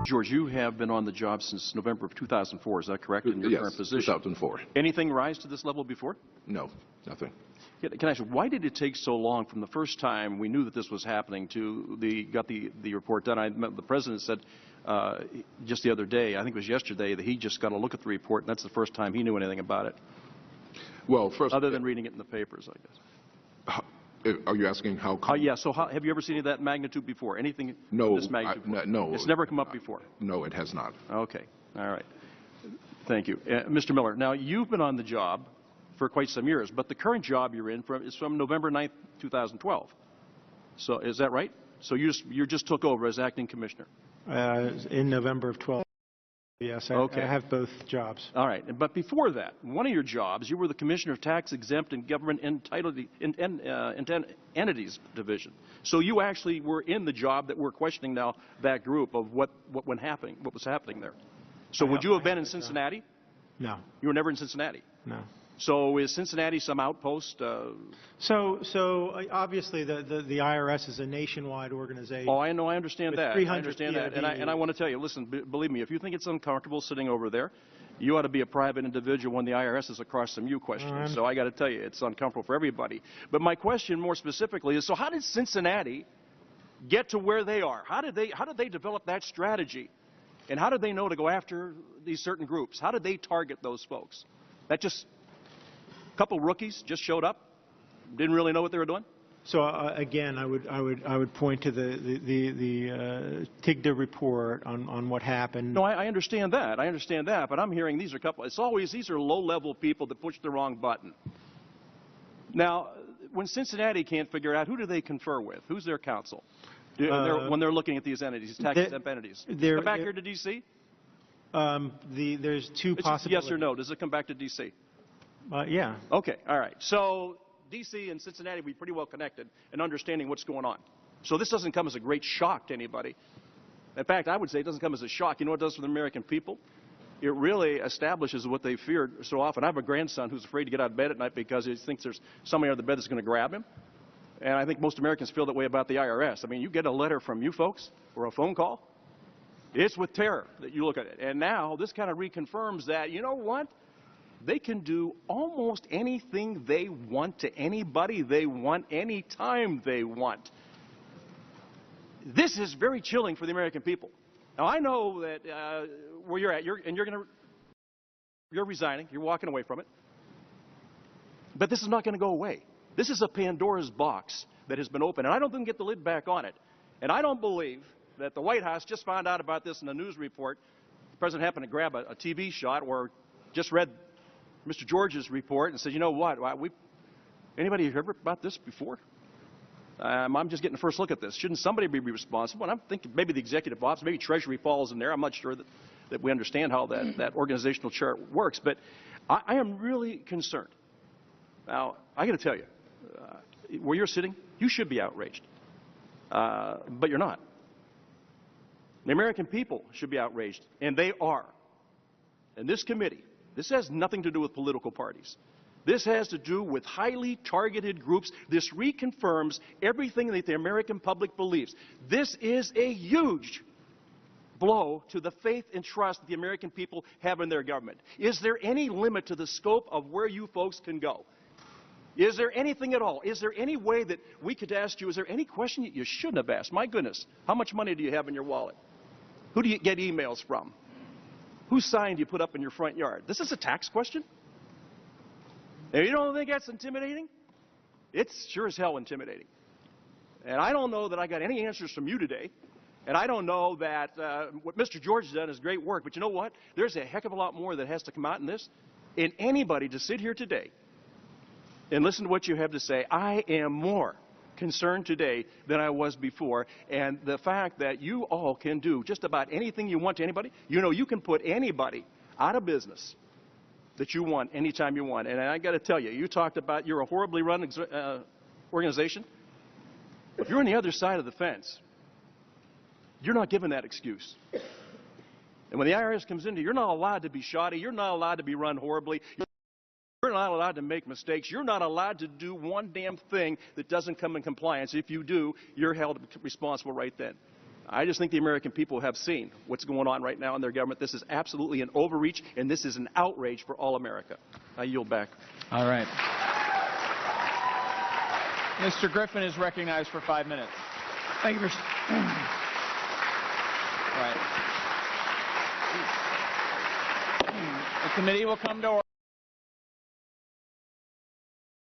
George, you have been on the job since November of 2004, is that correct, in your current position? Yes, 2004. Anything rise to this level before? No, nothing. Can I ask you, why did it take so long from the first time we knew that this was happening to got the report done? The president said just the other day, I think it was yesterday, that he just got a look at the report, and that's the first time he knew anything about it. Well, first, other than reading it in the papers, I guess. Are you asking how come? Yeah, so have you ever seen that magnitude before? Anything no, this magnitude before? No. It's never come up before? No, it has not. Okay. All right. Thank you. Mr. Miller, now you've been on the job for quite some years, but the current job you're in is from November 9th, 2012. So is that right? So you just took over as acting commissioner? In November of 12. Yes, okay. I have both jobs. All right. But before that, one of your jobs, you were the Commissioner of Tax-Exempt and Government Entities Division. So you actually were in the job that we're questioning now, that group of what was happening there. So would you have been in Cincinnati? No. You were never in Cincinnati? No. So is Cincinnati some outpost? So obviously the IRS is a nationwide organization. Oh, I know, I understand that. I understand that, and I want to tell you, listen, believe me, if you think it's uncomfortable sitting over there, you ought to be a private individual when the IRS is across from you questioning. So I got to tell you, it's uncomfortable for everybody. But my question more specifically is, so how did Cincinnati get to where they are? How did they develop that strategy? And how did they know to go after these certain groups? How did they target those folks? That just couple rookies just showed up, didn't really know what they were doing. So again, I would point to the TIGDA report on what happened. No, I understand that. I understand that. But I'm hearing these are low-level people that pushed the wrong button. Now, when Cincinnati can't figure out, who do they confer with? Who's their counsel? When they're looking at these entities, tax-exempt entities. Come back here to D.C.? There's two possibilities. Yes or no? Does it come back to D.C.? Yeah. Okay, all right. So D.C. and Cincinnati will be pretty well connected in understanding what's going on. So this doesn't come as a great shock to anybody. In fact, I would say it doesn't come as a shock. You know what it does for the American people? It really establishes what they feared so often. I have a grandson who's afraid to get out of bed at night because he thinks there's somebody under the bed that's going to grab him. And I think most Americans feel that way about the IRS. I mean, you get a letter from you folks or a phone call, it's with terror that you look at it. And now this kind of reconfirms that, you know what? They can do almost anything they want to anybody they want, anytime they want. This is very chilling for the American people. Now, I know that where you're at, you're resigning, you're walking away from it. But this is not going to go away. This is a Pandora's box that has been opened, and I don't think we can get the lid back on it. And I don't believe that the White House just found out about this in a news report. The president happened to grab a TV shot or just read Mr. George's report and said, you know what, anybody heard about this before? I'm just getting a first look at this. Shouldn't somebody be responsible? And I'm thinking maybe the executive office, maybe Treasury falls in there. I'm not sure that we understand how that organizational chart works. But I am really concerned. Now, I got to tell you, where you're sitting, you should be outraged. But you're not. The American people should be outraged, and they are. And this committee, this has nothing to do with political parties. This has to do with highly targeted groups. This reconfirms everything that the American public believes. This is a huge blow to the faith and trust that the American people have in their government. Is there any limit to the scope of where you folks can go? Is there anything at all? Is there any way that we could ask you, is there any question that you shouldn't have asked? My goodness, how much money do you have in your wallet? Who do you get emails from? Whose sign do you put up in your front yard? This is a tax question? And you don't think that's intimidating? It's sure as hell intimidating. And I don't know that I got any answers from you today. And I don't know that what Mr. George has done is great work. But you know what? There's a heck of a lot more that has to come out in this. And anybody to sit here today and listen to what you have to say, I am more concerned today than I was before. And the fact that you all can do just about anything you want to anybody, you know, you can put anybody out of business that you want anytime you want. And I got to tell you, you talked about you're a horribly run organization. If you're on the other side of the fence, you're not given that excuse. And when the IRS comes in, you're not allowed to be shoddy. You're not allowed to be run horribly. You're not allowed to make mistakes. You're not allowed to do one damn thing that doesn't come in compliance. If you do, you're held responsible right then. I just think the American people have seen what's going on right now in their government. This is absolutely an overreach, and this is an outrage for all America. I yield back. All right. Mr. Griffin is recognized for 5 minutes. Thank you, Mr. Right. The committee will come to order.